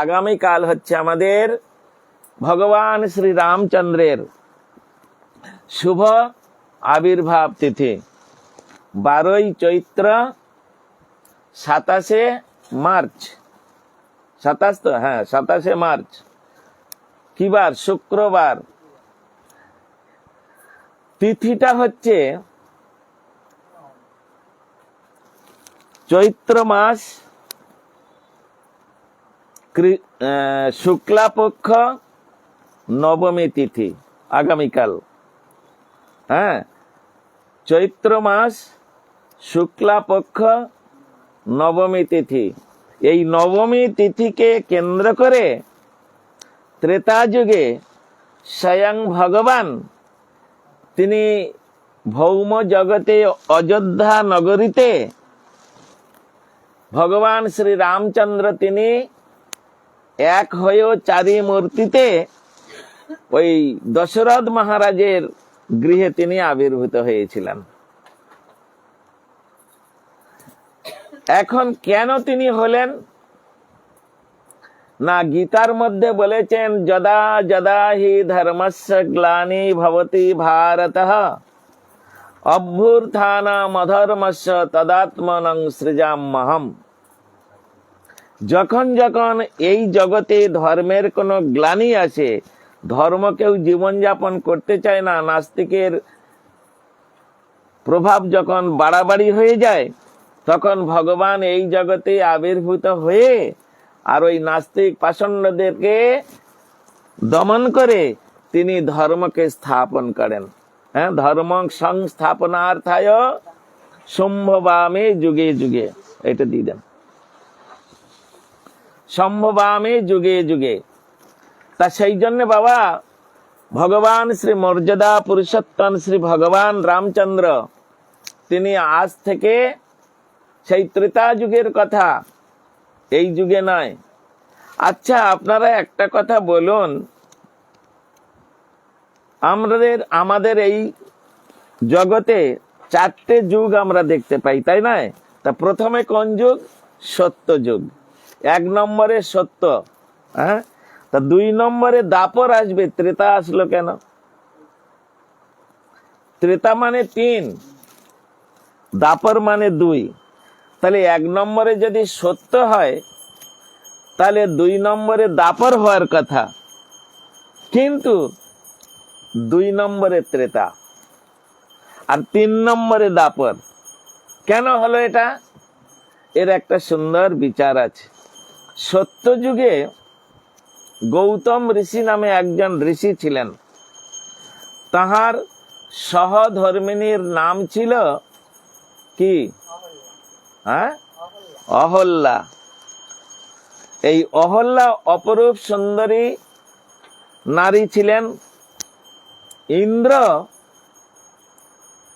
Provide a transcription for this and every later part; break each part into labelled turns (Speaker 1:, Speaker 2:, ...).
Speaker 1: আগামীকাল হচ্ছে আমাদের ভগবান শ্রী রামচন্দ্রের শুভ আবির্ভাব তিথি। 12ই চৈত্র, 27শে মার্চ। 27 তো? হ্যাঁ, 27শে মার্চ। কি বার? শুক্রবার। তিথিটা হচ্ছে চৈত্র মাস শুক্লাপক্ষ নবমী তিথি, আগামীকাল। হ্যাঁ, চৈত্র মাস শুক্লাপক্ষ নবমী তিথি। এই নবমী তিথিকে কেন্দ্র করে ত্রেতা যুগে স্বয়ং ভগবান তিনি ভৌম জগতে অযোধ্যা নগরীতে ভগবান শ্রী রামচন্দ্র তিনি এক হয়েও চারি মূর্তিতে ওই দশরথ মহারাজের গৃহে তিনি আবির্ভূত হয়েছিলেন। এখন কেন তিনি হলেন না, গীতার মধ্যে বলেছেন যদা যদা হি ধর্মস্য গ্লানি ভবতি ভারতঃ অভ্যুত্থানম অধর্মস্য তদাত্মনং সৃজাম্যহম। যখন যখন এই জগতে ধর্মের কোনো গ্লানি আসে, ধর্ম কেউ জীবনযাপন করতে চায় না, নাস্তিকের প্রভাব যখন বাড়াবাড়ি হয়ে যায়, তখন ভগবান এই জগতে আবির্ভূত হয়ে আর ওই নাস্তিক পাষণ্ডদেরকে দমন করে তিনি ধর্মকে স্থাপন করেন। হ্যাঁ, ধর্ম সংস্থাপনার্থায় সম্ভবামে যুগে যুগে, এটা দিয়ে দেন, সম্ভবামে যুগে যুগে। তা সেই জন্য বাবা ভগবান শ্রী মর্যাদা পুরুষোত্তম শ্রী ভগবান রামচন্দ্র তিনি আজ থেকে, সেই ত্রেতা যুগের কথা, এই যুগে নয়। আচ্ছা, আপনারা একটা কথা বলুন, আমাদের এই জগতে 4টে যুগ আমরা দেখতে পাই, তাই নয়? তা প্রথমে কোন যুগ? সত্য যুগ। 1 নম্বরে সত্য। হ্যাঁ, তা 2 নম্বরে দাপর আসবে। ত্রেতা আসলো কেন? ত্রেতা মানে 3, দাপর মানে 2। তাহলে 1 নম্বরে যদি সত্য হয়, তাহলে 2 নম্বরে দাপর হওয়ার কথা, কিন্তু 2 নম্বরে ত্রেতা আর 3 নম্বরে দাপর। কেন হলো এটা? এর একটা সুন্দর বিচার আছে। সত্য যুগে গৌতম ঋষি নামে একজন ঋষি ছিলেন। তাহার সহধর্মিনীর নাম ছিল কি? হ্যাঁ, অহল্যা। এই অহল্যা অপরূপ সুন্দরী নারী ছিলেন। ইন্দ্র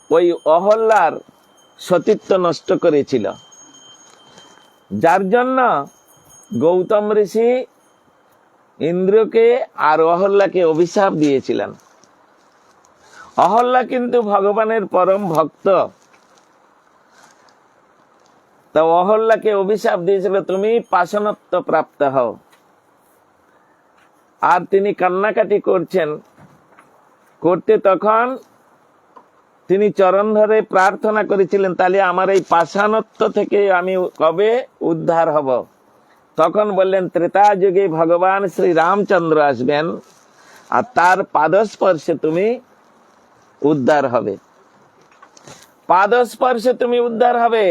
Speaker 1: ওই অহল্যার সতীত্ব নষ্ট করেছিল, যার জন্য গৌতম ঋষি ইন্দ্রকে আর অহল্যাকে অভিশাপ দিয়েছিলেন। অহল্যা কিন্তু ভগবানের পরম ভক্ত। তা অহল্যাকে অভিশাপ দিয়েছিল, তুমি পাষাণত্ব প্রাপ্ত হও। আর তিনি কান্নাকাটি করতে তখন তিনি চরণ ধরে প্রার্থনা করেছিলেন, তাহলে আমার এই পাষাণত্ব থেকে আমি কবে উদ্ধার হব? তখন বললেন, ত্রেতা যুগে ভগবান শ্রী রামচন্দ্র আসবেন, আর তার পাদস্পর্শে তুমি উদ্ধার হবে। পাদস্পর্শে তুমি উদ্ধার হবে।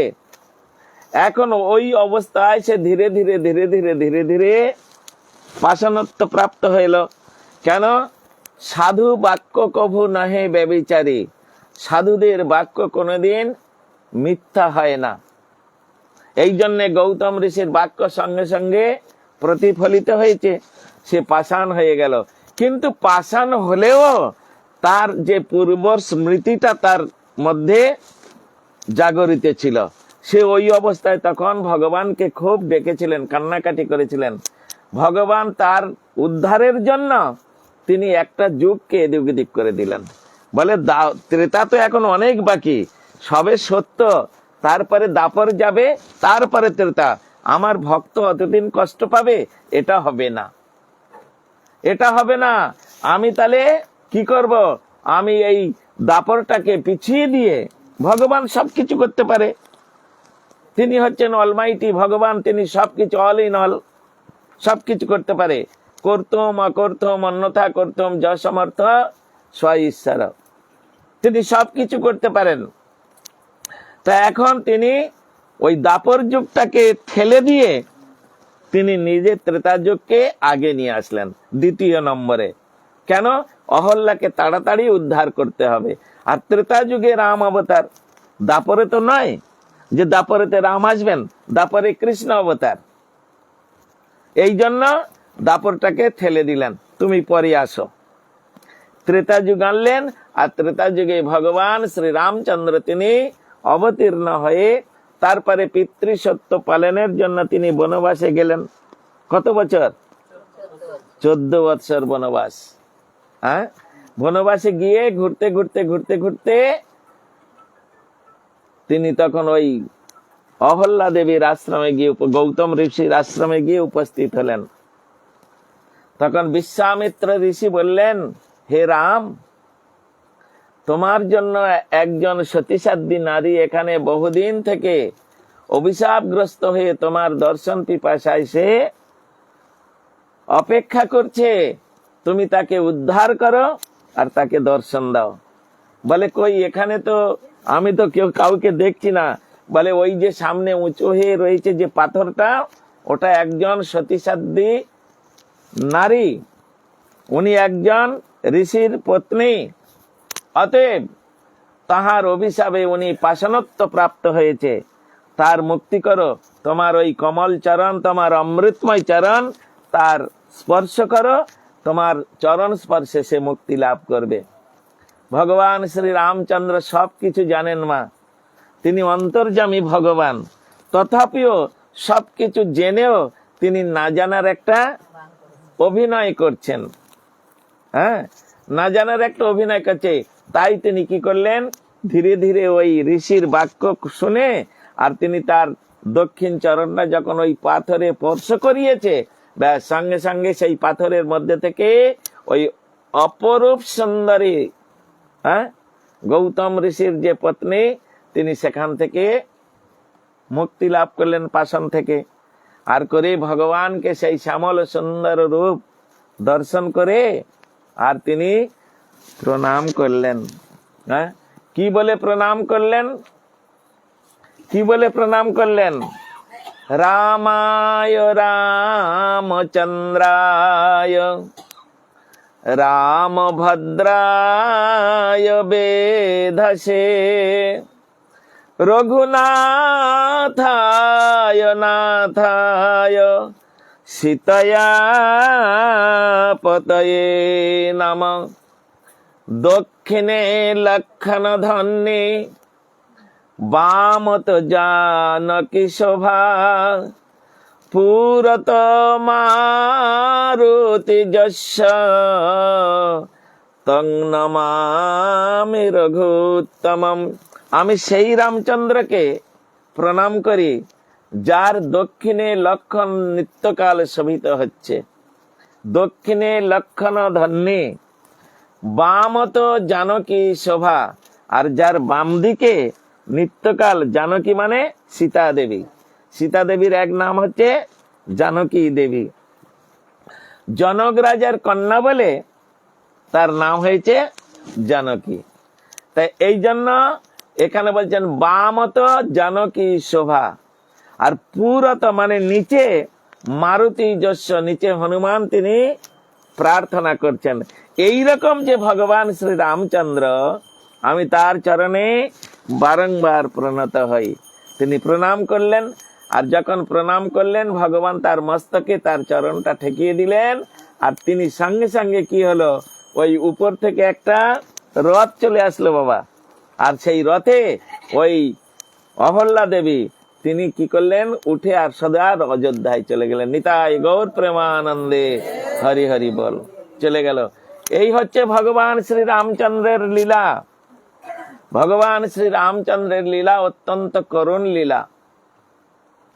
Speaker 1: এখন ওই অবস্থায় সে ধীরে ধীরে ধীরে ধীরে ধীরে ধীরে পাষাণত্ব প্রাপ্ত হইল। কেন? সাধু বাক্য কভু নহে ব্যভিচারী। সাধুদের বাক্য কোনোদিন মিথ্যা হয় না। এই জন্যে গৌতম ঋষির বাক্য সঙ্গে সঙ্গে প্রতিফলিত হয়েছে, সে পাষাণ হয়ে গেল। কিন্তু পাষাণ হলেও তার যে পূর্ব স্মৃতিটা তার মধ্যে জাগরিত ছিল। সে ওই অবস্থায় তখন ভগবানকে খুব ডেকেছিলেন, কান্নাকাটি করেছিলেন। ভগবান তার উদ্ধারের জন্য তিনি একটা যুগকে এদিক ওদিক করে দিলেন। বলে ত্রেতা তো এখন অনেক বাকি, সবে সত্য, তারপরে দাপর যাবে, তারপরে ত্রেতা। আমার ভক্ত অতদিন কষ্ট পাবে, এটা হবে না, এটা হবে না। আমি তাহলে কি করব, আমি এই দাপরটাকে পিছিয়ে দিয়ে, ভগবান সবকিছু করতে পারে, তিনি হচ্ছেন অলমাইটি ভগবান, তিনি সবকিছু অল ইন অল, সবকিছু করতে পারে। করতুম অকর্তুম অন্যথা করতুম যসমর্থ স্ব ঈশ্বর, তিনি সবকিছু করতে পারেন। তা এখন তিনি ওই দাপর যুগটাকে ঠেলে দিয়ে তিনি নিজে ত্রেতা যুগকে আগে নিয়ে আসলেন দ্বিতীয় নম্বরে। কেন? অহল্যাকে তাড়াতাড়ি উদ্ধার করতে হবে। আর ত্রেতা যুগে রাম অবতার, দাপরে তো নয় যে দাপরেতে রাম আসবেন, দাপরে কৃষ্ণ অবতার। এই জন্য দাপরটাকে ঠেলে দিলেন, তুমি পরে আসো। ত্রেতা যুগ আনলেন, আর ত্রেতা যুগে ভগবান শ্রী রামচন্দ্র তিনি অবতীর্ণ হয়ে তারপরে পিতৃসত্য পালনের জন্য তিনি বনবাসে গেলেন। কত বছর? 14 বৎসর বনবাস। হ্যাঁ, বনবাসে গিয়ে ঘুরতে ঘুরতে ঘুরতে ঘুরতে তিনি তখন ওই অহল্যা দেবীর আশ্রমে গিয়ে, গৌতম ঋষির আশ্রমে গিয়ে উপস্থিত হলেন। তখন বিশ্বামিত্র ঋষি বললেন, হে রাম, তোমার জন্য একজন সতীসাধ্যী নারী এখানে বহুদিন থেকে অভিশাপগ্রস্ত হয়ে তোমার দর্শন পিপাসায় সে অপেক্ষা করছে, তুমি তাকে উদ্ধার করো আর তাকে দর্শন দাও। বলে, কই, এখানে তো আমি তো কাউকে দেখছি না। বলে, ওই যে সামনে উঁচু হয়ে রয়েছে যে পাথরটা, ওটা একজন সতীসাধ্যী নারী, উনি একজন ঋষির পত্নী, অতএব তাহার অভিশাপে উনি পাষাণত্ব প্রাপ্ত হয়েছে, তার মুক্তি করো। তোমার ওই কমল চরণ, তোমার অমৃতময় চরণ, তার স্পর্শ করো, তোমার চরণ স্পর্শে সে মুক্তি লাভ করবে। ভগবান শ্রী রামচন্দ্র সবকিছু জানেন মা, তিনি অন্তর্যামী ভগবান, তথাপিও সবকিছু জেনেও তিনি না জানার একটা অভিনয় করছেন। হ্যাঁ, না জানার একটা অভিনয় করছে। তাই তিনি কি করলেন, ধীরে ধীরে ওই ঋষির বাক্য শুনে, আর তিনি তার দক্ষিণ চরণটা যখন ওই পাথরে স্পর্শ করিয়েছে, ব্যাস সঙ্গে সঙ্গে সেই পাথরের মধ্যে থেকে ওই অপরূপ সুন্দরী, হ্যাঁ, গৌতম ঋষির যে পত্নী, তিনি সেখান থেকে মুক্তি লাভ করলেন পাষাণ থেকে। আর করে ভগবানকে সেই শ্যামল সুন্দর রূপ দর্শন করে আর তিনি প্রণাম করলেন। হ্যাঁ, কি বলে প্রণাম করলেন? কি বলে প্রণাম করলেন? রামায় রামচন্দ্রায় রামভদ্রায় বেধসে রঘুনাথায় নাথায় সীতয়া পতয়ে নমঃ। দক্ষিণে লক্ষণ ধন্যে বামত জানকী শোভা পুরত মারুতি যস্য তং নমামি রঘুত্তমম। আমি সেই রামচন্দ্রকে প্রণাম করি যার দক্ষিণে লক্ষণ নিত্যকাল শোভিত হচ্ছে। দক্ষিণে লক্ষণ ধন্যে বামত জানকী শোভা, আর যার বাম দিকে নিত্যকাল, জানকী মানে সীতা দেবী, সীতা দেবীর এক নাম হচ্ছে জানকী দেবী। জনক রাজার কন্যা বলে তার নাম হয়েছে জানকী। তাই এই জন্য এখানে বলছেন বামত জানকী শোভা, আর পুরত মানে নিচে মারুতি যস্য, নিচে হনুমান তিনি প্রার্থনা করছেন। এই রকম যে ভগবান শ্রী রামচন্দ্র, আমি তার চরণে বারংবার প্রণত হই। তিনি প্রণাম করলেন, আর যখন প্রণাম করলেন ভগবান তার মস্তকে তার চরণটা ঠেকিয়ে দিলেন, আর তিনি সঙ্গে সঙ্গে কি হলো, ওই উপর থেকে একটা রথ চলে আসলো বাবা। আর সেই রথে ওই অহল্যা দেবী তিনি কি করলেন, উঠে আর সদা অযোধ্যায় চলে গেলেন। নিতাই গৌর প্রেমানন্দে হরি হরি বল, চলে গেল। এই হচ্ছে ভগবান শ্রী রামচন্দ্রের লীলা। ভগবান শ্রী রামচন্দ্রের লীলা অত্যন্ত করুণ লীলা।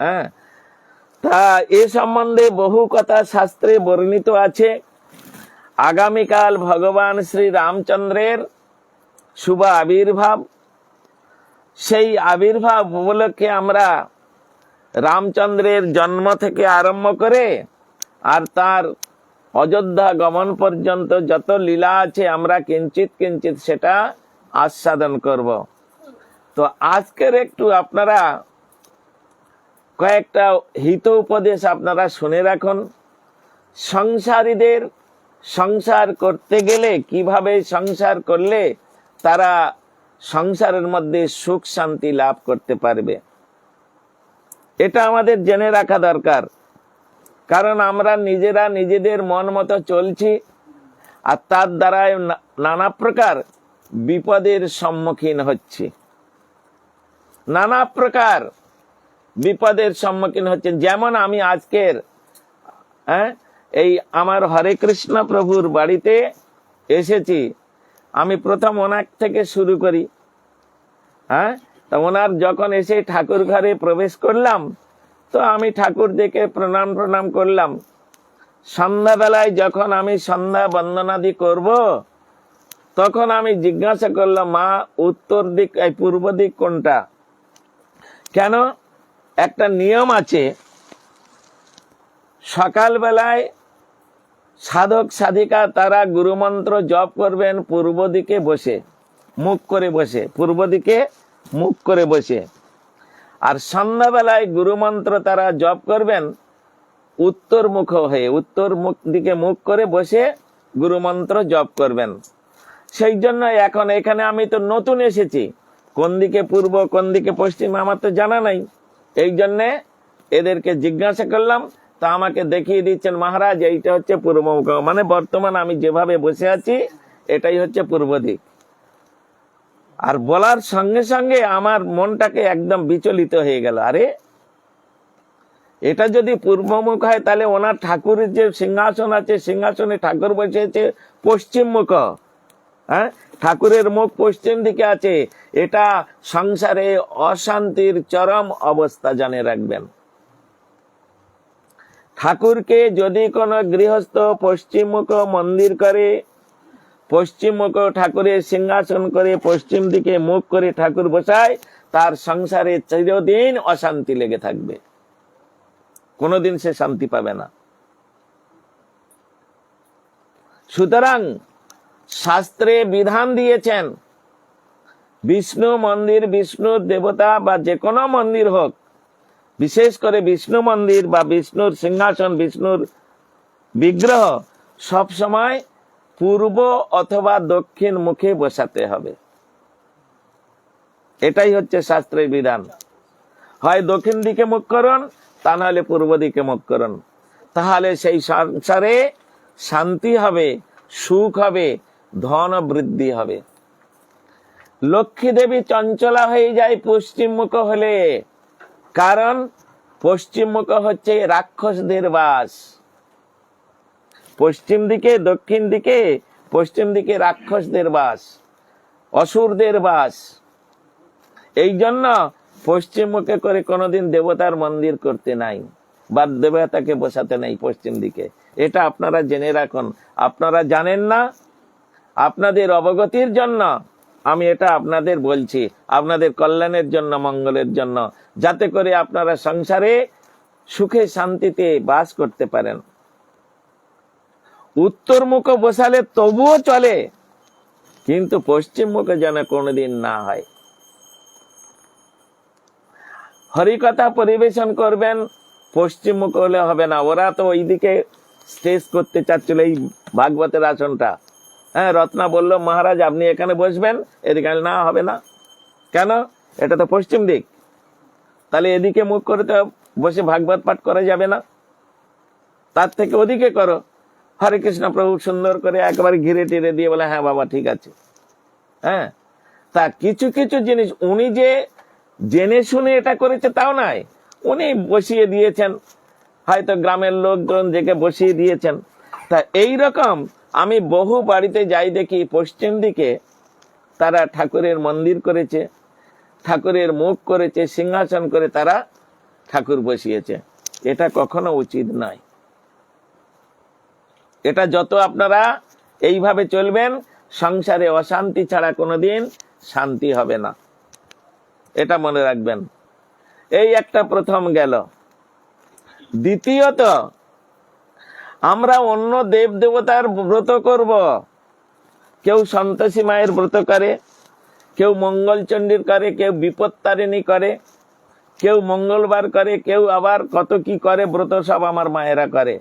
Speaker 1: হ্যাঁ, তা এ সম্বন্ধে বহু কথা শাস্ত্রে বর্ণিত আছে। আগামীকাল ভগবান শ্রী রামচন্দ্রের শুভ আবির্ভাব। সেই আবির্ভাব উপলক্ষে আমরা রামচন্দ্রের জন্ম থেকে আরম্ভ করে আর তার অযোধ্যা গমন পর্যন্ত যত লীলা আছে আমরা কিঞ্চিত কিঞ্চিত সেটা আস্বাদন করব। তো আজকের একটু আপনারা কয়েকটা হিত উপদেশ আপনারা শুনে রাখুন। সংসারীদের সংসার করতে গেলে কিভাবে সংসার করলে তারা সংসারের মধ্যে সুখ শান্তি লাভ করতে পারবে, এটা আমাদের জেনে রাখা দরকার। কারণ আমরা নিজেরা নিজেদের মন মতো চলছি আর তার দ্বারাই নানা প্রকার বিপদের সম্মুখীন হচ্ছি, নানা প্রকার বিপদের সম্মুখীন হচ্ছে। যেমন আমি আজকের এই আমার হরে কৃষ্ণ প্রভুর বাড়িতে এসেছি। আমি প্রথম ওনার থেকে শুরু করি। তা ওনার যখন এসে ঠাকুর ঘরে প্রবেশ করলাম তো আমি ঠাকুর দেখে প্রণাম করলাম। সন্ধ্যাবেলায় যখন আমি সন্ধ্যা বন্দনাদি করব তখন আমি জিজ্ঞাসা করলাম, মা উত্তর দিক পূর্ব দিক কোনটা? কেন, একটা নিয়ম আছে, সকালবেলায় সাধক সাধিকা তারা গুরুমন্ত্র জপ করবেন পূর্ব দিকে বসে, মুখ করে বসে, পূর্ব দিকে মুখ করে বসে। আর সন্ধ্যাবেলায় গুরুমন্ত্র তারা জপ করবেন উত্তর মুখ হয়ে, উত্তর মুখ দিকে মুখ করে বসে গুরুমন্ত্র জপ করবেন। সেই জন্য এখন এখানে আমি তো নতুন এসেছি, কোন দিকে পূর্ব কোন দিকে পশ্চিম আমার তো জানা নাই। এই জন্যে এদেরকে জিজ্ঞাসা করলাম, তা আমাকে দেখিয়ে দিচ্ছেন, মহারাজ এইটা হচ্ছে পূর্ব মুখ, মানে বর্তমান আমি যেভাবে বসে আছি এটাই হচ্ছে পূর্ব দিক। আর বলার সঙ্গে সঙ্গে আমার মনটাকে একদম বিচলিত হয়ে গেল। আরে এটা যদি পূর্বমুখ হয় তাহলে ওনার ঠাকুরের যে সিংহাসন আছে সিংহাসনে ঠাকুর বসেছে পশ্চিম মুখ। ঠাকুরের মুখ পশ্চিম দিকে আছে। এটা সংসারে অশান্তির চরম অবস্থা, জানে রাখবেন। ঠাকুরকে যদি কোনো গৃহস্থ পশ্চিম মুখ মন্দির করে, পশ্চিম মুখ ঠাকুরের সিংহাসন করে পশ্চিম দিকে মুখ করে ঠাকুর বসায়, তার সংসারে চিরদিন অশান্তি লেগে থাকবে, কোনোদিন সে শান্তি পাবে না। সুতরাং শাস্ত্রে বিধান দিয়েছেন, বিষ্ণু মন্দির, বিষ্ণুর দেবতা বা যে কোনো মন্দির হোক, বিশেষ করে বিষ্ণু মন্দির বা বিষ্ণুর সিংহাসন, বিষ্ণুর বিগ্রহ সব সময় পূর্ব অথবা দক্ষিণ মুখে বসাতে হবে। এটাই হচ্ছে শাস্ত্রের বিধান। হয় দক্ষিণ দিকে মুখ করুন, তা নাহলে পূর্ব দিকে মুখ করুন। তাহলে সেই সংসারে শান্তি হবে, সুখ হবে, ধন বৃদ্ধি হবে। লক্ষ্মী দেবী চঞ্চলা হয়ে যায় পশ্চিম মুখ হলে, কারণ পশ্চিম মুখ হচ্ছে রাক্ষসদের বাস। পশ্চিম দিকে দক্ষিণ দিকে, পশ্চিম দিকে রাক্ষসদের বাস, অসুরদের বাস। এই জন্য পশ্চিম মুখে করে কোনোদিন দেবতার মন্দির করতে নাই বা দেবতাকে বসাতে নাই পশ্চিম দিকে। এটা আপনারা জেনে রাখুন। আপনারা জানেন না, আপনাদের অবগতির জন্য আমি এটা আপনাদের বলছি, আপনাদের কল্যাণের জন্য, মঙ্গলের জন্য, যাতে করে আপনারা সংসারে সুখে শান্তিতে বাস করতে পারেন। উত্তর মুখ বসালে তবুও চলে, কিন্তু পশ্চিম মুখে যেন কোনোদিন না হয়। হরিকথা পরিবেশন করবেন পশ্চিম মুখ হলে হবে না। ওরা তো ওইদিকে স্টেজ করতে চাচ্ছিল, এই ভাগবতের আসনটা। রত্না বলল, মহারাজ আপনি এখানে বসবেন, এদিকে না হবে না। কেন? এটা তো পশ্চিম দিক, তাহলে এদিকে মুখ করে তো বসে ভাগবত পাঠ করা যাবে না, তার থেকে ওদিকে করো। হরে কৃষ্ণ প্রভু সুন্দর করে একেবারে ঘিরে টিরে দিয়ে বলে, হ্যাঁ বাবা ঠিক আছে। তা কিছু কিছু জিনিস উনি যে জেনে শুনে এটা করেছে তাও নয়, উনি বসিয়ে দিয়েছেন, হয়তো গ্রামের লোকজন জেগে বসিয়ে দিয়েছেন। তা এই রকম আমি বহু বাড়িতে যাই দেখি পশ্চিম দিকে তারা ঠাকুরের মন্দির করেছে, ঠাকুরের মুখ করেছে, সিংহাসন করে তারা ঠাকুর বসিয়েছে। এটা কখনো উচিত নয়। এটা যত আপনারা এইভাবে চলবেন, সংসারে অশান্তি ছাড়া কোনোদিন শান্তি হবে না, এটা মনে রাখবেন। এই একটা প্রথম গেল। দ্বিতীয়ত, আমরা অন্য দেব দেবতার ব্রত করব। কেউ সন্তোষী মায়ের ব্রত করে, কেউ মঙ্গলচণ্ডীর করে, কেউ বিপত্তারিণী করে, কেউ মঙ্গলবার করে, কেউ আবার কত কি করে ব্রত, সব আমার মায়েরা করে,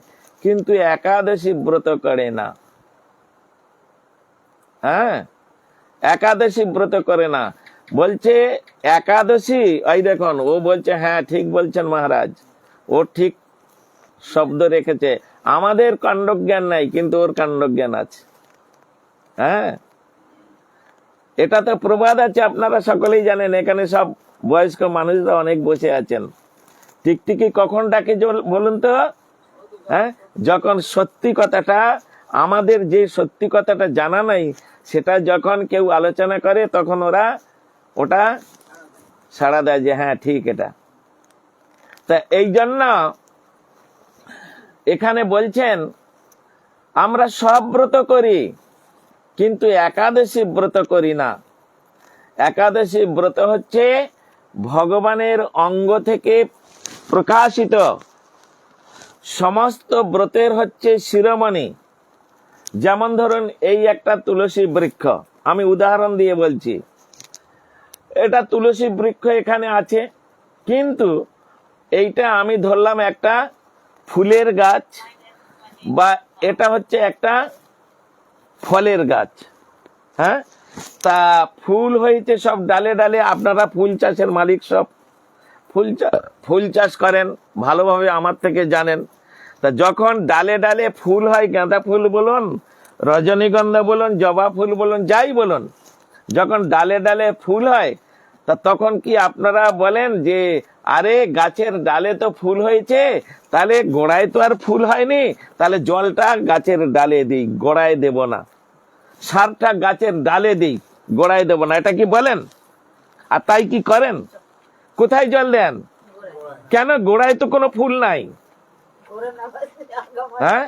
Speaker 1: কিন্তু একাদশী ব্রত করে না। হ্যাঁ, একাদশী ব্রত করে না। বলছে একাদশী, এই দেখুন ও বলছে হ্যাঁ ঠিক বলছেন মহারাজ, ও ঠিক শব্দ রেখেছে। আমাদের কাণ্ডজ্ঞান নাই, কিন্তু ওর কাণ্ডজ্ঞান আছে। হ্যাঁ, এটা তো প্রবাদ আছে, আপনারা সকলেই জানেন। এখানে সব বয়স্ক মানুষরা অনেক বসে আছেন। টিকটিকি কখন ডাকে বলুন তো? হ্যাঁ, যখন সত্যি কথাটা, আমাদের যে সত্যি কথাটা জানা নাই, সেটা যখন কেউ আলোচনা করে, তখন ওরা ওটা সাড়া দেয় যে হ্যাঁ ঠিক এটা। তা এই জন্য এখানে বলছেন আমরা সব ব্রত করি, কিন্তু একাদশী ব্রত করি না। একাদশী ব্রত হচ্ছে ভগবানের অঙ্গ থেকে প্রকাশিত সমস্ত ব্রতের হচ্ছে শিরোমণি। যেমন ধরুন এই একটা তুলসী বৃক্ষ, আমি উদাহরণ দিয়ে বলছি। এটা তুলসী বৃক্ষ এখানে আছে, কিন্তু এইটা আমি ধরলাম একটা ফুলের গাছ, বা এটা হচ্ছে একটা ফলের গাছ। হ্যাঁ, তা ফুল হয়েছে সব ডালে ডালে। আপনারা ফুল চাষের মালিক, সব ফুল চাষ করেন ভালোভাবে, আমার থেকে জানেন। তা যখন ডালে ডালে ফুল হয়, গাঁদা ফুল বলুন, রজনীগন্ধা বলুন, জবা ফুল বলুন, যাই বলুন, যখন ডালে ডালে ফুল হয়, তা তখন কি আপনারা বলেন যে আরে গাছের ডালে তো ফুল হয়েছে, তাহলে গোড়ায় তো আর ফুল হয়নি, তাহলে জলটা গাছের ডালে দিই, গোড়ায় দেব না, সারটা গাছের ডালে দিই, গোড়ায় দেব না, এটা কি বলেন? আর তাই কি করেন? কোথায় জল দেন? কেন? গোড়ায় তো কোনো ফুল নাই। হ্যাঁ,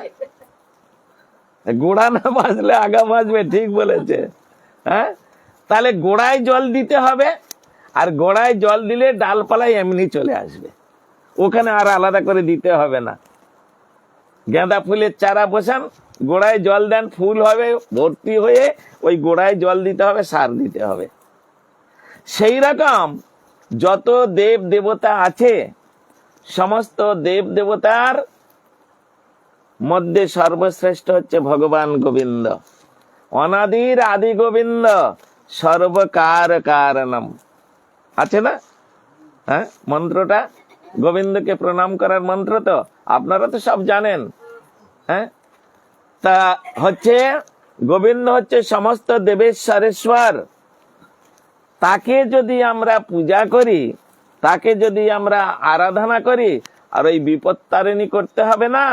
Speaker 1: গোড়া না বাঁচলে আগা বাঁচবে, ঠিক বলেছে। হ্যাঁ, তাহলে গোড়ায় জল দিতে হবে, আর গোড়ায় জল দিলে ডালপালায় এমনি চলে আসবে, ওখানে আর আলাদা করে দিতে হবে না। গাঁদা ফুলের চারা বসান, গোড়ায় জল দেন, ফুল হবে ভর্তি হয়ে, ওই গোড়ায় জল দিতে হবে, সার দিতে হবে। সেই রকম যত দেব দেবতা আছে, সমস্ত দেব দেবতার মধ্যে সর্বশ্রেষ্ঠ হচ্ছে ভগবান গোবিন্দ। অনাদির আদি গোবিন্দ, সর্বকার কারণম, আছে না? হ্যাঁ, মন্ত্রটা গোবিন্দকে প্রণাম করার মন্ত্র, তো আপনারা তো সব জানেন। হ্যাঁ, তা হচ্ছে গোবিন্দ হচ্ছে সমস্ত দেবেশ্বরেশ্বর। তাকে যদি আমরা পূজা করি, তাকে যদি আমরা আরাধনা করি, আর ওই বিপদ তারিণী করতে হবে না,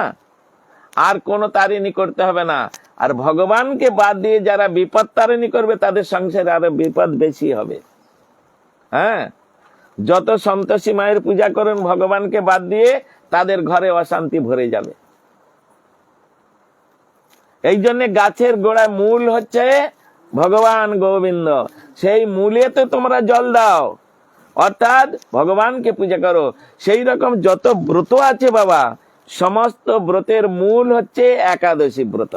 Speaker 1: আর কোন তারিণী করতে হবে না। আর ভগবানকে বাদ দিয়ে যারা বিপদ তারিণী করবে, তাদের সংসারে আরো বিপদ বেশি হবে। হ্যাঁ, যত সন্তোষী মায়ের পূজা করুন ভগবানকে বাদ দিয়ে, তাদের ঘরে অশান্তি ভরে যাবে। এই জন্য গাছের গোড়ায় মূল হচ্ছে ভগবান গোবিন্দ, সেই মূলে তো তোমরা জল দাও, অর্থাৎ ভগবানকে পূজা করো। সেই রকম যত ব্রত আছে বাবা, সমস্ত ব্রতের মূল হচ্ছে একাদশী ব্রত।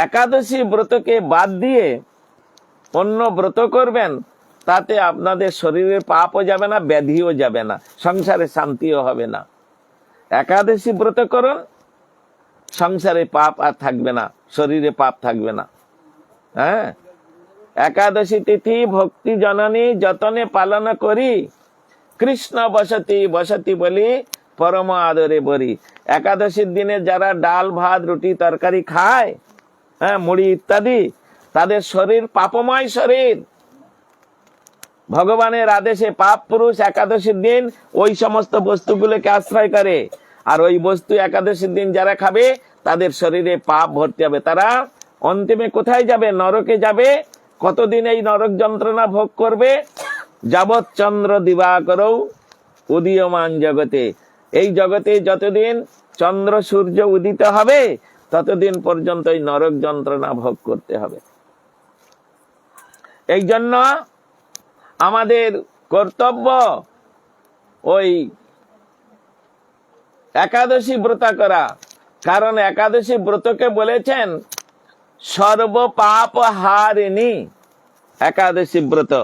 Speaker 1: একাদশী ব্রতকে বাদ দিয়ে অন্য ব্রত করবেন, তাতে আপনাদের শরীরে পাপও যাবে না, ব্যাধিও যাবে না, সংসারে শান্তিও হবে না। একাদশী ব্রত করুন, সংসারে পাপ আর থাকবে না, শরীরে পাপ থাকবে না। হ্যাঁ, একাদশী তিথি ভক্তি জননী যতনে পালন করি, কৃষ্ণ বসতি বসতি বলি পরম আদরে বরি। একাদশীর দিনে যারা ডাল ভাত রুটি তরকারি খায়, হ্যাঁ, মুড়ি ইত্যাদি, তাদের শরীর পাপময় শরীর। ভগবানের আদেশে পাপ পুরুষ একাদশীর দিন ওই সমস্ত বস্তুগুলোকে আশ্রয় করে, আর ওই বস্তু একাদশীর দিন যারা খাবে, তাদের শরীরে পাপ ভর্তি হবে। তারা অন্তিমে কোথায় যাবে? নরকে যাবে। কতদিন এই নরক যন্ত্রণা ভোগ করবে? যাবৎ চন্দ্র দিবাকরৌ উদীয়মান জগতে। এই জগতে যতদিন চন্দ্র সূর্য উদিত হবে ততদিন পর্যন্ত এই নরক যন্ত্রণা ভোগ করতে হবে। এই জন্য আমাদের কর্তব্য ওই একাদশী ব্রত করা। কারণ একাদশী ব্রতকে বলেছেন সর্ব পাপ হারিণী। একাদশী ব্রত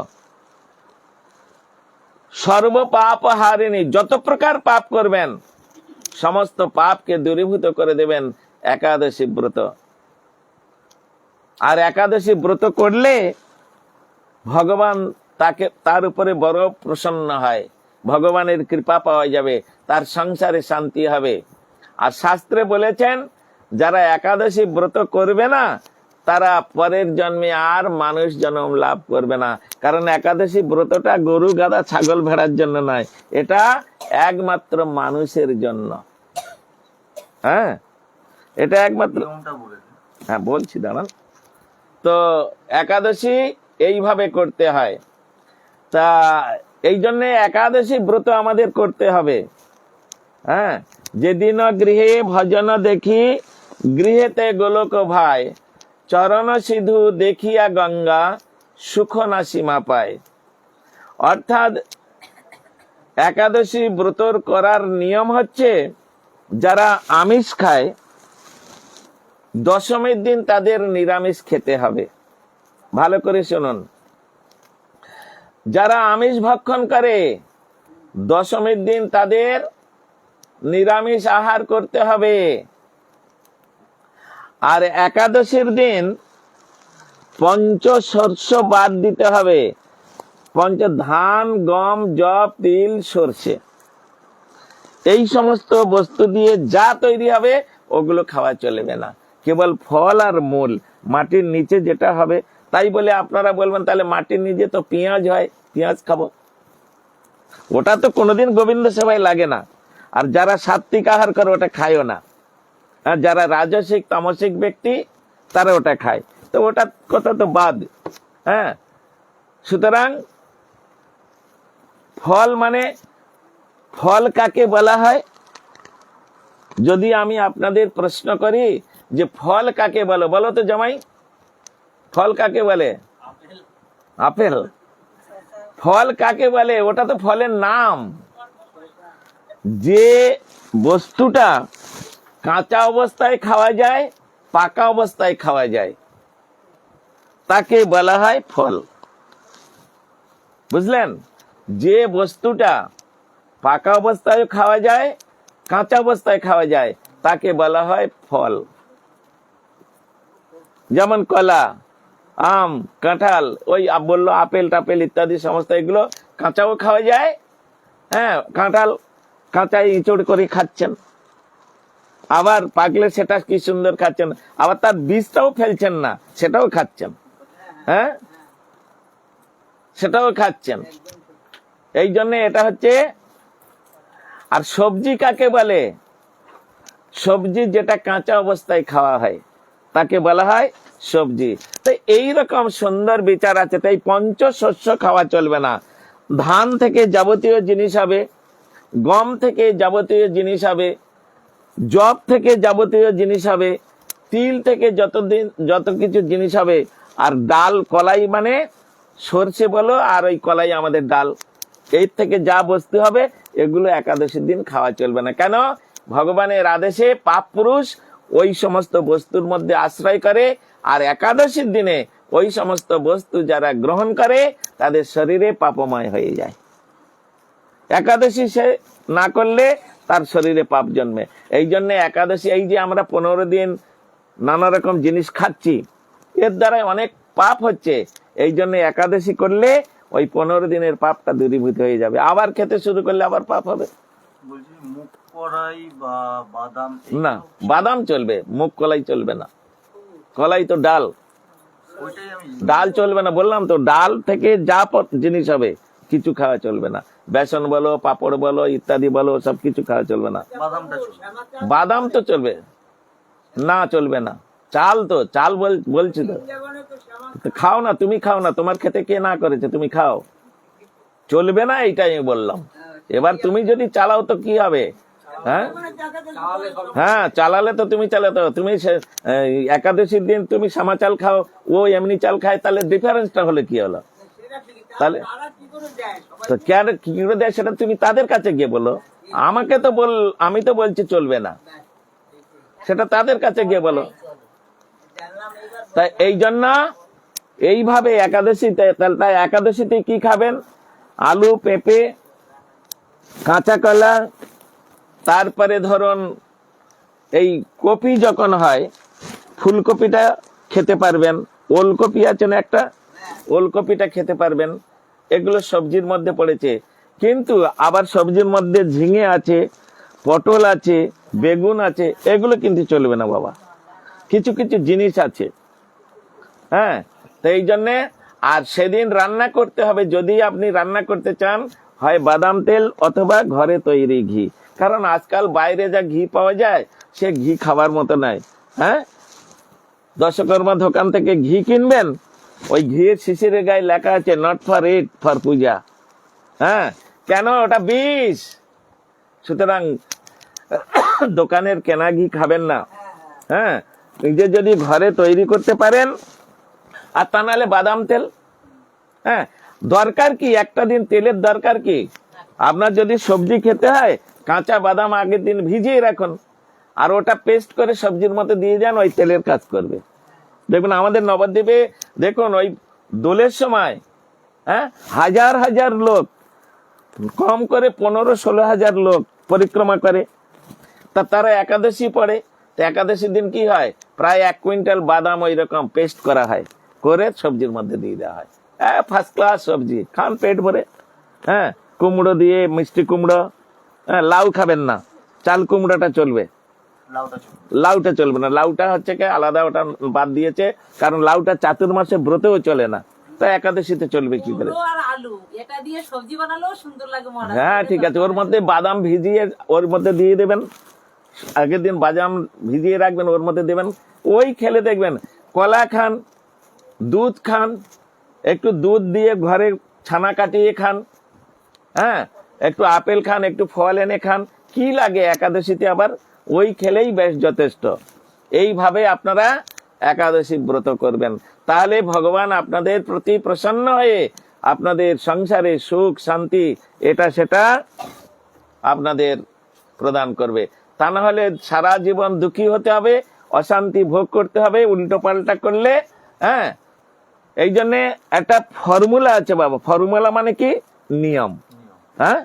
Speaker 1: সর্ব পাপ হারিণী, যত প্রকার পাপ করবেন সমস্ত পাপকে দূরীভূত করে দেবেন একাদশী ব্রত। আর একাদশী ব্রত করলে ভগবান তার উপরে বড় প্রসন্ন হয়, ভগবানের কৃপা পাওয়া যাবে, তার সংসারে শান্তি হবে। আর শাস্ত্রে বলেছেন যারা একাদশী ব্রত করবে না তারা পরের জন্মে আর মানুষ জন্ম লাভ করবে না। কারণ একাদশী ব্রতটা গরু গাধা ছাগল ভেড়ার জন্য নয়, এটা একমাত্র মানুষের জন্য। হ্যাঁ, এটা একমাত্র, হ্যাঁ বলছি দাঁড়ান। তো একাদশী এইভাবে করতে হয়। তা এই জন্য একাদশী ব্রত আমাদের করতে হবে। হ্যাঁ, যেদিন গৃহে ভজন দেখি গৃহেতে গোলক ভাই, চরণ সিধু দেখিয়া গঙ্গা সুখ না সীমা পায়। অর্থাৎ একাদশী ব্রতর করার নিয়ম হচ্ছে যারা আমিষ খায় দশমীর দিন তাদের নিরামিষ খেতে হবে। ভালো করে শুনুন, যারা আমিষ ভক্ষণ করে দশমীর দিন তাদের নিরামিষ আহার করতে হবে। আর একাদশীর দিন পঞ্চশস্য বাদ দিতে হবে। ধান, গম, জব, তিল, সরষে, এই সমস্ত বস্তু দিয়ে যা তৈরি হবে ওগুলো খাওয়া চলবে না। কেবল ফল আর মূল, মাটির নিচে যেটা হবে। তাই বলে আপনারা বলবেন তাহলে মাটির নিচে তো পেঁয়াজ হয়, পেঁয়াজ খাবো, ওটা তো কোনোদিন গোবিন্দ সেবায় লাগে না। আর যারা সাত্বিক আহার করে ওটা খায়ও না। আর যারা রাজসিক তামসিক ব্যক্তি তারা ওটা খায়, তো ওটা কথা তো বাদ। হ্যাঁ, সুতরাং ফল মানে ফল কাকে বলা হয়? যদি আমি আপনাদের প্রশ্ন করি যে ফল কাকে বলো, বলো তো জামাই, ফল কাকে বলে? আপেল। ফল কাকে বলে? ওটা তো ফলের নাম। যে বস্তুটা কাঁচা অবস্থায় খাওয়া যায়, পাকা অবস্থায় খাওয়া যায়, তাকে বলা হয় ফল। বুঝলেন? যে বস্তুটা পাকা অবস্থায় খাওয়া যায়, কাঁচা অবস্থায় খাওয়া যায়, তাকে বলা হয় ফল। যেমন কলা, আম, কাঁঠাল, ওই বললো আপেল টাপেল ইত্যাদি সমস্ত, এগুলো কাঁচাও খাওয়া যায়। হ্যাঁ, কাঁঠাল কাঁচাই ইঁচড় করে খাচ্ছেন, আবার পাকলে সেটা কি সুন্দর খাচ্ছেন, আবার তার বীজটাও ফেলছেন না, সেটাও খাচ্ছেন। হ্যাঁ, সেটাও খাচ্ছেন। এই জন্য এটা হচ্ছে। আর সবজি কাকে বলে? সবজি যেটা কাঁচা অবস্থায় খাওয়া হয় তাকে বলা হয় সবজি। তো এইরকম সুন্দর বিচার আছে। তাই পঞ্চশস্য খাওয়া চলবে না। ধান থেকে যাবতীয় জিনিস হবে, গম থেকে যাবতীয় জিনিস হবে, জব থেকে যাবতীয় জিনিস হবে, তিল থেকে যত কিছু জিনিস হবে। আর ডাল, কলাই মানে সরষে বলো আর ওই কলাই আমাদের ডাল, এর থেকে যা বস্তু হবে এগুলো একাদশীর দিন খাওয়া চলবে না। কেন? ভগবানের আদেশে পাপ পুরুষ ওই সমস্ত বস্তুর মধ্যে আশ্রয় করে, আর একাদশীর দিনে ওই সমস্ত বস্তু যারা গ্রহণ করে তাদের শরীরে পাপময় হয়ে যায়। একাদশী সে না করলে তার শরীরে পাপ জন্মে। এই জন্য একাদশী, এই যে আমরা 15 দিন নানা রকম জিনিস খাচ্ছি, এর দ্বারা অনেক পাপ হচ্ছে। এই জন্য একাদশী করলে ওই 15 দিনের পাপটা দূরীভূত হয়ে যাবে। আবার খেতে শুরু করলে আবার পাপ হবে। না, বাদাম চলবে, মুগ কলাই চলবে না। কলাই তো ডাল, ডাল চলবে না। বললাম তো, ডাল থেকে যা জিনিস হবে কিছু খাওয়া চলবে না। বেসন বলো, পাপড় বলো, ইত্যাদি বলো, সব কিছু খাওয়া চলবে না। বাদাম তো চলবে না, চলবে না। চাল তো, চাল বলছি তো, খাও না, তুমি খাও না, তোমার খেতে কে না করেছে, তুমি খাও, চলবে না, এইটাই আমি বললাম। এবার তুমি যদি চালাও তো কি হবে? হ্যাঁ হ্যাঁ, চালালে তো তুমি চালাতে, তুমি একাদশীর দিন তুমি সামা চাল খাও, ও এমনি চাল খায়, তাহলে ডিফারেন্সটা হলে কি হলো? তাহলে তো কেন কি করে দেয় সেটা তুমি তাদের কাছে গিয়ে বলো, আমাকে তো আমি তো বলছি চলবে না, সেটা তাদের কাছে গিয়ে বলো। তাই এই জন্য এইভাবে একাদশীতে, তাই একাদশীতে কি খাবেন? আলু, পেঁপে, কাঁচা কলা, তারপরে ধরুন এই কপি যখন হয় ফুলকপিটা খেতে পারবেন, ওলকপি আছে না একটা, ওলকপিটা খেতে পারবেন, এগুলো সবজির মধ্যে পড়েছে। কিন্তু আবার সবজির মধ্যে ঝিঙে আছে, পটল আছে, বেগুন আছে, এগুলো কিন্তু চলবে না বাবা, কিছু কিছু জিনিস আছে। হ্যাঁ, তো এই জন্যে আর সেদিন রান্না করতে হবে, যদি আপনি রান্না করতে চান, হয় বাদাম তেল অথবা ঘরে তৈরি ঘি, কারণ আজকাল বাইরে যা ঘি পাওয়া যায় সে ঘি খাবার মতো নাই। হ্যাঁ, দশকর্মা দোকান থেকে ঘি কিনবেন, ওই ঘিয়ের শিশিরের গায়ে লেখা আছে নট ফর ইট, ফর পূজা। হ্যাঁ, কেন? ওটা বিষ। সুতরাং দোকানের কেনা ঘি খাবেন না। হ্যাঁ, নিজে যদি ঘরে তৈরি করতে পারেন, আর তা নাহলে বাদাম তেল। হ্যাঁ, দরকার কি একটা দিন তেলের দরকার কি? আপনার যদি সবজি খেতে হয়, কাঁচা বাদাম আগের দিন ভিজিয়ে রাখুন, আর ওটা পেস্ট করে সবজির মধ্যে দিয়ে যান, ওই তেলের কাজ করবে। দেখুন আমাদের নবদ্বীপে দেখুন ওই দোলের সময়, হ্যাঁ, হাজার হাজার লোক, কম করে 15-16 হাজার লোক পরিক্রমা করে। তা তারা একাদশী পড়ে, তো একাদশীর দিন কি হয়, প্রায় 1 কুইন্টাল বাদাম ওই রকম পেস্ট করা হয়, করে সবজির মধ্যে দিয়ে দেওয়া হয়। ফার্স্ট ক্লাস সবজি, খান পেট ভরে। হ্যাঁ, কুমড়ো দিয়ে, মিষ্টি কুমড়ো। হ্যাঁ, লাউ খাবেন না, চাল কুমড়োটা চলবে, লাউটা চলবে না। লাউটা হচ্ছে কি আলাদা, ওটা বাদ দিয়েছে, কারণ লাউটা চাতুর্মাসে ব্রতেও চলে না, তাই একাদশীতে চলবে কি করে? হ্যাঁ ঠিক আছে, ওর মধ্যে বাদাম ভিজিয়ে ওর মধ্যে দিয়ে দেবেন, আগের দিন বাদাম ভিজিয়ে রাখবেন, ওর মধ্যে দেবেন, ওই খেলে দেখবেন। কলা খান, দুধ খান, একটু দুধ দিয়ে ঘরে ছানা কাটিয়ে খান। হ্যাঁ, একটু আপেল খান, একটু ফল এনে খান, কি লাগে একাদশীতে আবার, ওই খেলেই বেশ যথেষ্ট। এইভাবে আপনারা একাদশী ব্রত করবেন, তাহলে ভগবান আপনাদের প্রতি প্রসন্ন হয়ে আপনাদের সংসারে সুখ শান্তি এটা সেটা আপনাদের প্রদান করবে। তা না হলে সারা জীবন দুঃখী হতে হবে, অশান্তি ভোগ করতে হবে উল্টো পাল্টা করলে। হ্যাঁ, এই জন্য একটা ফর্মুলা আছে বাবা, ফর্মুলা মানে কি? নিয়ম। হ্যাঁ,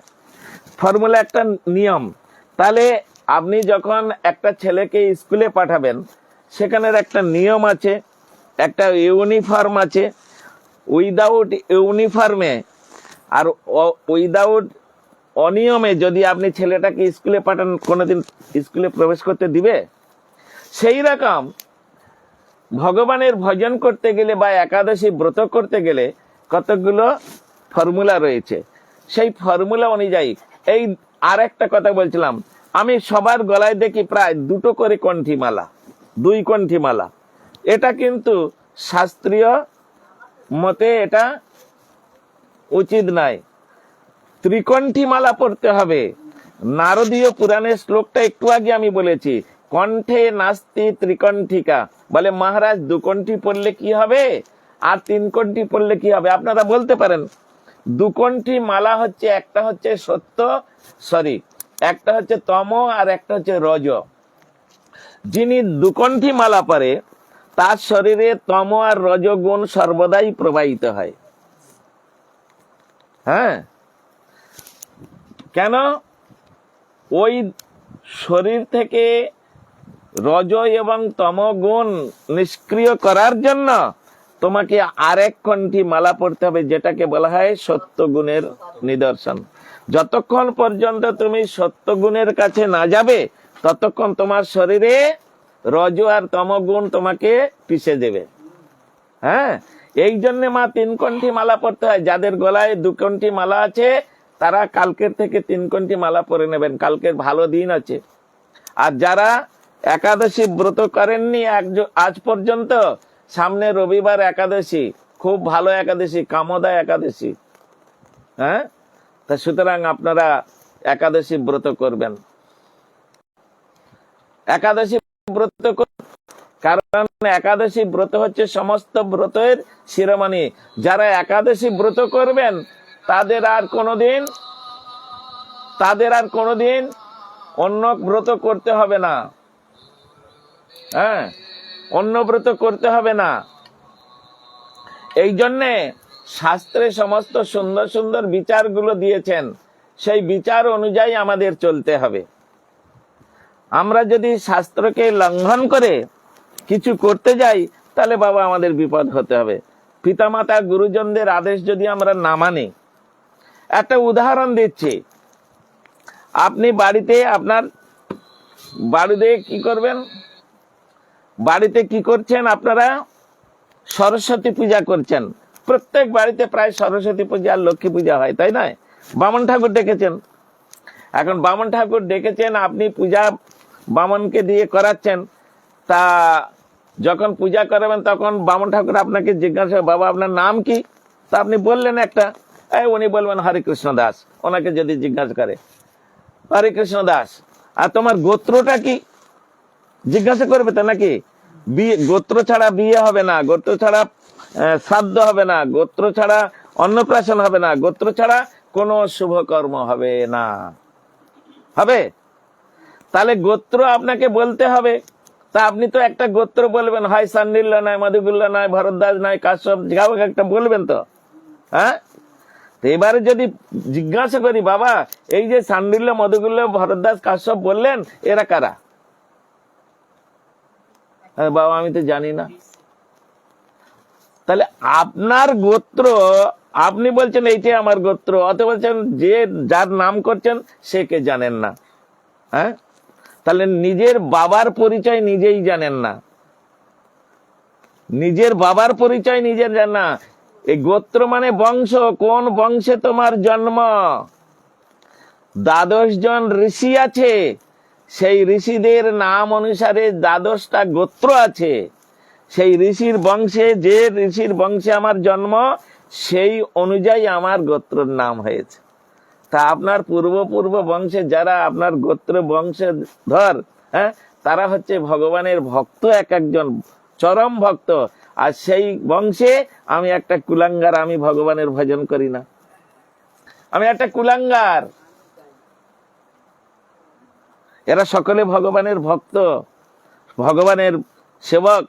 Speaker 1: ফর্মুলা একটা নিয়ম। তাহলে আপনি যখন একটা ছেলেকে স্কুলে পাঠাবেন, সেখানের একটা নিয়ম আছে, একটা ইউনিফর্ম আছে। উইদাউট ইউনিফর্মে আর উইদাউট অনিয়মে যদি আপনি ছেলেটাকে স্কুলে পাঠান, কোনোদিন স্কুলে প্রবেশ করতে দিবে? সেই রকম ভগবানের ভজন করতে গেলে বা একাদশী ব্রত করতে গেলে কতগুলো ফর্মুলা রয়েছে, সেই ফর্মুলা অনুযায়ী। এই আর একটা কথা বলছিলাম, আমি সবার গলায় দেখি প্রায় 2টো করে কণ্ঠিমালা, 2 কণ্ঠিমালা। এটা কিন্তু শাস্ত্রীয় মতে এটা উচিত নয়, ত্রিকণ্ঠিমালা পড়তে হবে। নারদীয় পুরাণের শ্লোকটা একটু আগে আমি বলেছি, কণ্ঠে নাস্তি ত্রিকণ্ঠিকা, বলে মহারাজ 2 কণ্ঠি পড়লে কি হবে আর 3 কণ্ঠি পড়লে কি হবে? আপনারা বলতে পারেন 2 কণ্ঠি মালা হচ্ছে, একটা হচ্ছে একটা হচ্ছে তম আর একটা হচ্ছে রজ। যিনি 2 কণ্ঠি মালা পরে তার শরীরে তম আর রজ গুণ সর্বদাই প্রবাহিত হয়। হ্যাঁ, কেন? ওই শরীর থেকে রজ এবং তম গুণ নিষ্ক্রিয় করার জন্য তোমাকে আরেক কণ্ঠি মালা পড়তে হবে, যেটাকে বলা হয় সত্য গুণের নিদর্শন। যতক্ষণ পর্যন্ত তুমি সত্য গুণের কাছে না যাবে, ততক্ষণ তোমার শরীরে রজ আর তম গুণ তোমাকে পিষে দেবে। হ্যাঁ, এই জন্য মা 3 কণ্ঠি মালা পড়তে হয়। যাদের গলায় 2 কণ্ঠি মালা আছে তারা কালকের থেকে 3 কণ্ঠি মালা পরে নেবেন, কালকের ভালো দিন আছে। আর যারা একাদশী ব্রত করেননি আজ পর্যন্ত, সামনে রবিবার একাদশী, খুব ভালো একাদশী, কামদা একাদশী। হ্যাঁ, তা সুতরাং আপনারা একাদশী ব্রত করবেন। একাদশী ব্রত কারণ একাদশী ব্রত হচ্ছে সমস্ত ব্রতের শিরোমণি। যারা একাদশী ব্রত করবেন তাদের আর কোনোদিন অন্য ব্রত করতে হবে না। হ্যাঁ, অন্য ব্রত করতে হবে না। এই জন্যে শাস্ত্রে সমস্ত সুন্দর সুন্দর বিচারগুলো দিয়েছেন, সেই বিচার অনুযায়ী আমাদের চলতে হবে। আমরা যদি শাস্ত্রকে লঙ্ঘন করে কিছু করতে যাই তাহলে বাবা আমাদের বিপদ হতে হবে। পিতামাতা গুরুজনদের আদেশ যদি আমরা না মানি, একটা উদাহরণ দিচ্ছি। আপনি আপনার বাড়িতে কি করবেন, বাড়িতে কি করছেন আপনারা? সরস্বতী পূজা করছেন। প্রত্যেক বাড়িতে প্রায় সরস্বতী পূজা আর লক্ষ্মী পূজা হয়, তাই নয়? বামন ঠাকুর ডেকেছেন। এখন বামন ঠাকুর ডেকেছেন, আপনি পূজা বামনকে দিয়ে করাচ্ছেন। তা যখন পূজা করাবেন তখন বামন ঠাকুর আপনাকে জিজ্ঞাসা, বাবা আপনার নাম কি? তা আপনি বললেন একটা, উনি বলবেন হরে কৃষ্ণ দাস। ওনাকে যদি জিজ্ঞাসা করে হরে কৃষ্ণ দাস, আর তোমার গোত্রটা কি জিজ্ঞাসা করবে তো নাকি? গোত্র ছাড়া বিয়ে হবে না, গোত্র ছাড়া শ্রাদ্ধ হবে না, গোত্র ছাড়া অন্নপ্রাশন হবে না, গোত্র ছাড়া কোনো শুভ কর্ম হবে না। হবে? তাহলে গোত্র আপনাকে বলতে হবে। তা আপনি তো একটা গোত্র বলবেন, হয় সান্ডিল্য নয়, মধুগুল্য নয়, ভরদ্বাজ নয়, কাশ্যপ, একটা বলবেন তো। হ্যাঁ, এবারে যদি জিজ্ঞাসা করি, বাবা এই যে সান্ডিল্য, মধুগুল্য, ভরদ্বাজ, কাশ্যপ বললেন, এরা কারা? বাবা আমি তো জানি না। তাহলে আপনার গোত্র, আপনি বলছেন এইটাই আমার গোত্র, অত বলছেন যে যার নাম করছেন সে কে জানেন না। হ্যাঁ, তাহলে নিজের বাবার পরিচয় নিজেই জানেন না, নিজের বাবার পরিচয় নিজের জানেন না। এই গোত্র মানে বংশ, কোন বংশে তোমার জন্ম। 12 জন ঋষি আছে, সেই ঋষিদের নাম অনুসারে 12টা গোত্র আছে। সেই ঋষির বংশে, যে ঋষির বংশে আমার জন্ম, সেই অনুযায়ী আমার গোত্রের নাম হয়েছে। তা আপনার পূর্ব বংশে যারা আপনার গোত্র বংশধর, হ্যাঁ, তারা হচ্ছে ভগবানের ভক্ত, এক একজন চরম ভক্ত। আর সেই বংশে আমি একটা কুলাঙ্গার, আমি ভগবানের ভজন করি না, আমি একটা কুলাঙ্গার। এরা সকলে ভগবানের ভক্ত, ভগবানের সেবক।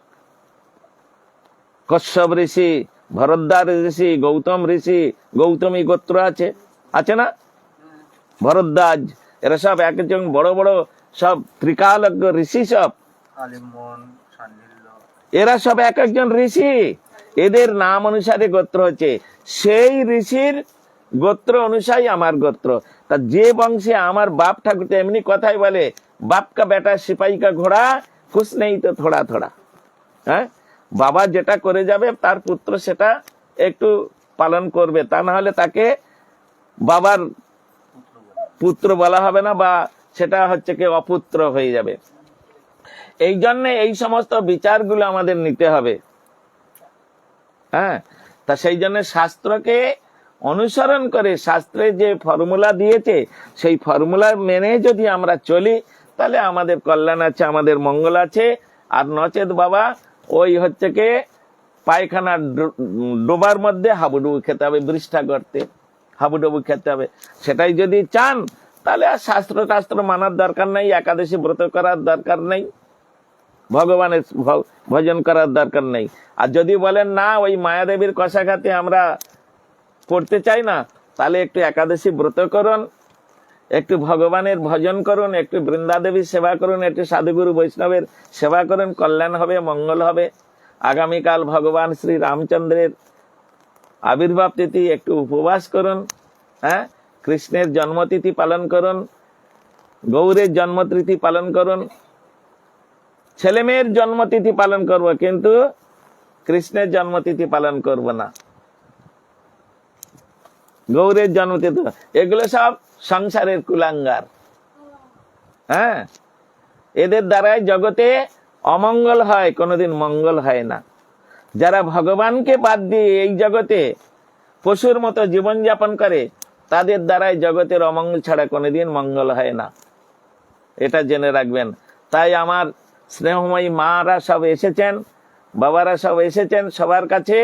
Speaker 1: কশ্যপ ঋষি, ভরদ্বাজ ঋষি, গৌতম ঋষি, গৌতমী গোত্র আছে, আছে না? ভরদ্বাজ, এরা সব একজন বড় বড় সব ত্রিকালজ্ঞ ঋষি, সব এরা সব এক একজন ঋষি। এদের নাম অনুসারে গোত্র হচ্ছে, সেই ঋষির গোত্র অনুসারী আমার গোত্র। তা যে বংশে আমার বাপ ঠাকুর, এমনি কথাই বলে, বাপ কা বেটা সিপাহী কা ঘোড়া, কুছ নেই তো থোড়া থোড়া। হ্যাঁ, বাবা যেটা করে যাবে তার পুত্র সেটা একটু পালন করবে, তা না হলে তাকে বাবার পুত্র বলা হবে না, বা সেটা হচ্ছে কি অপুত্র হয়ে যাবে। এই জন্য এই সমস্ত বিচারগুলো আমাদের নিতে হবে। হ্যাঁ, তা সেই জন্য শাস্ত্রকে অনুসরণ করে, শাস্ত্রে যে ফর্মুলা দিয়েছে সেই ফর্মুলা মেনে যদি আমরা চলি তাহলে আমাদের কল্যাণ আছে, আমাদের মঙ্গল আছে। আর নচেত বাবা ওই হচ্ছে কি পায়খানা ডোবার মধ্যে হাবুডুবু খেতে হবে, বৃষ্ঠা করতে হাবুডুবু খেতে হবে। সেটাই যদি চান তাহলে আর শাস্ত্র মানার দরকার নেই, একাদশী ব্রত করার দরকার নেই, ভগবানের ভজন করার দরকার নেই। আর যদি বলেন না ওই মায়াদেবীর কষাঘাতে আমরা পড়তে চাই না, তাহলে একটু একাদশী ব্রত করুন, একটু ভগবানের ভজন করুন, একটু বৃন্দাদেবীর সেবা করুন, একটু সাধুগুরু বৈষ্ণবের সেবা করুন, কল্যাণ হবে, মঙ্গল হবে। আগামীকাল ভগবান শ্রী রামচন্দ্রের আবির্ভাব তিথি, একটু উপবাস করুন। হ্যাঁ, কৃষ্ণের জন্মতিথি পালন করুন, গৌরের জন্মতিথি পালন করুন। ছেলে মেয়ের জন্মতিথি পালন করব, কিন্তু কৃষ্ণের জন্মতিথি পালন করব না, গৌরের জন্মতিথি। এগুলো সব সংসারের কুলাঙ্গার। হ্যাঁ, এদের দ্বারাই জগতে অমঙ্গল হয়, কোনোদিন মঙ্গল হয় না। যারা ভগবানকে বাদ দিয়ে এই জগতে পশুর মতো জীবনযাপন করে, তাদের দ্বারাই জগতের অমঙ্গল ছাড়া কোনোদিন মঙ্গল হয় না, এটা জেনে রাখবেন। তাই আমার স্নেহময়ী মারা সব এসেছেন, বাবারা সব এসেছেন, সবার কাছে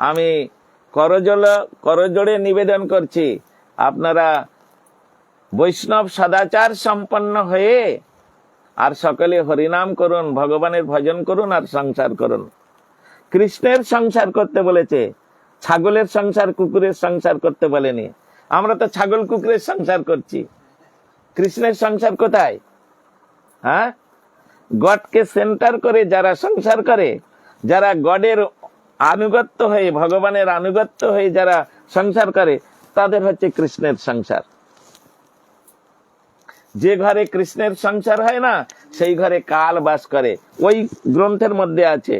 Speaker 1: আমি করজোড়ে নিবেদন করছি, আপনারা বৈষ্ণব সদাচার সম্পন্ন হয়ে আর সকলে হরিনাম করুন, ভগবানের ভজন করুন আর সংসার করুন। কৃষ্ণের সংসার করতে বলেছে, ছাগলের সংসার, কুকুরের সংসার করতে বলেনি। আমরা তো ছাগল কুকুরের সংসার করছি, কৃষ্ণের সংসার কোথায়? হ্যাঁ, গডকে সেন্টার করে যারা সংসার করে, যারা গডের আনুগত্য হয়ে, ভগবানের আনুগত্য হয়ে যারা সংসার করে, তাদের হচ্ছে কৃষ্ণের সংসার। যে ঘরে কৃষ্ণের সংসার হয় না, সেই ঘরে কাল বাস করে। ওই গ্রন্থের মধ্যে আছে,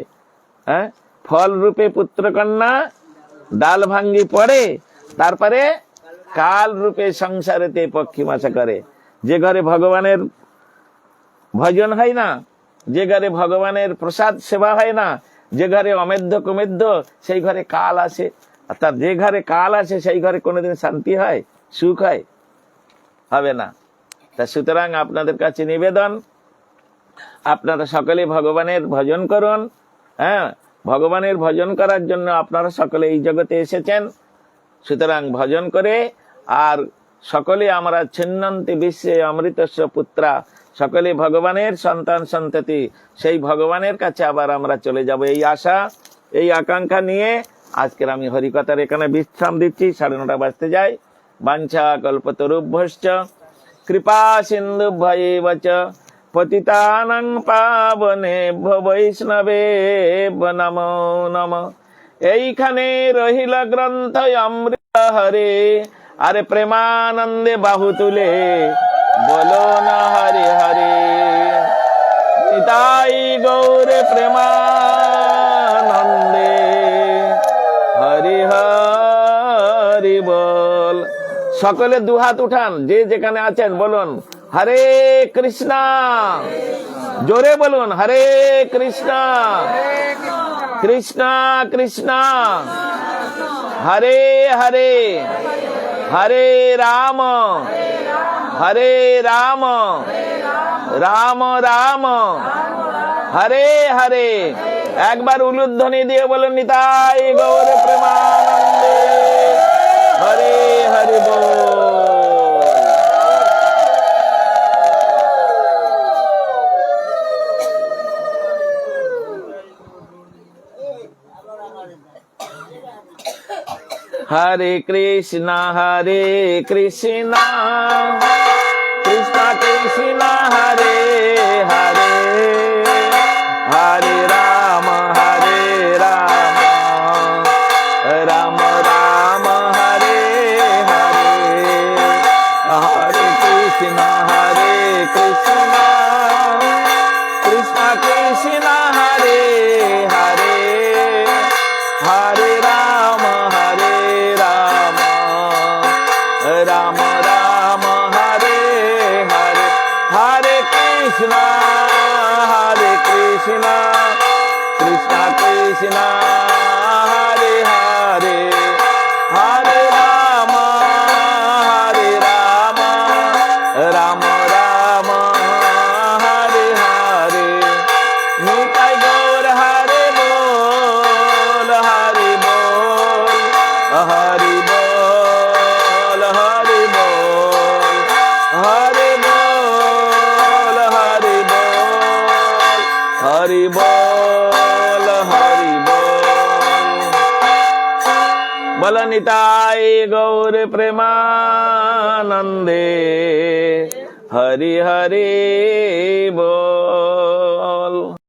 Speaker 1: হ্যাঁ, ফল রূপে পুত্রকন্যা ডাল ভাঙ্গি পড়ে, তারপরে কাল রূপে সংসারেতে পক্ষী মাসা করে। যে ঘরে ভগবানের ভজন হয় না, যে ঘরে ভগবানের প্রসাদ সেবা হয় না, যে ঘরে অমেধ্য কুমেধ্য, সেই ঘরে কাল আসে। অর্থাৎ যে ঘরে কাল আসে সেই ঘরে কোনোদিন শান্তি হয়, সুখ হয়? হবে না। তা সুতরাং আপনাদের কাছে নিবেদন, আপনারা সকলে ভগবানের ভজন করুন। হ্যাঁ, ভগবানের ভজন করার জন্য আপনারা সকলে এই জগতে এসেছেন। সুতরাং ভজন করে, আর সকলে আমরা ছিন্নন্তি বিশ্বে অমৃতস্য পুত্রা, সকলে ভগবানের সন্তান সন্ততি, সেই ভগবানের কাছে আবার আমরা চলে যাব, এই আশা, এই আকাঙ্ক্ষা নিয়ে আজকের আমি হরিকথার এখানে বিশ্রাম দিচ্ছি। 9:30 বাজতে যায়। বাঞ্ছা কল্পতরুভ্যশ্চ কৃপা সিন্ধুভ্যেব চ পতিতানাং পাবনেভ্যো বৈষ্ণবেভ্যো নমো নমঃ। এইখানে রহিল গ্রন্থ অমৃত হরে, আরে প্রেমানন্দে বাহু তুলে বলো না হরে হরে। নিতাই গৌরে প্রেমানন্দে হরি হরি বল। সকলে দুহাত উঠান, যে যেখানে আছেন বলুন হরে কৃষ্ণা, জোরে বলুন হরে কৃষ্ণা, কৃষ্ণা কৃষ্ণা হরে হরে, হরে রাম হরে রাম, রাম রাম হরে হরে। একবার উলুধ্বনি দিয়ে বলুন নিতাই গৌর প্রেমানন্দে হরে হরি বল। হরে কৃষ্ণ কৃষ্ণ কৃষ্ণ হরে হরে, হরে রাম রাম রাম হরে হরে, হরে কৃষ্ণ কৃষ্ণ কৃষ্ণ হরে হরে, হরে রাম রাম রাম হরে হরে, হরে কৃষ্ণ কৃষ্ণ কৃষ্ণ হরে হরে, হরে রাম রাম রাম হরে হরে। নিতাই গৌর হরে বল, হরি বল, হরি বল, হরি বল, হরি বল, হরি বল, হরি বল, হরি বল। বল নিতাই গৌর প্রেমানন্দে হরি হরি বল।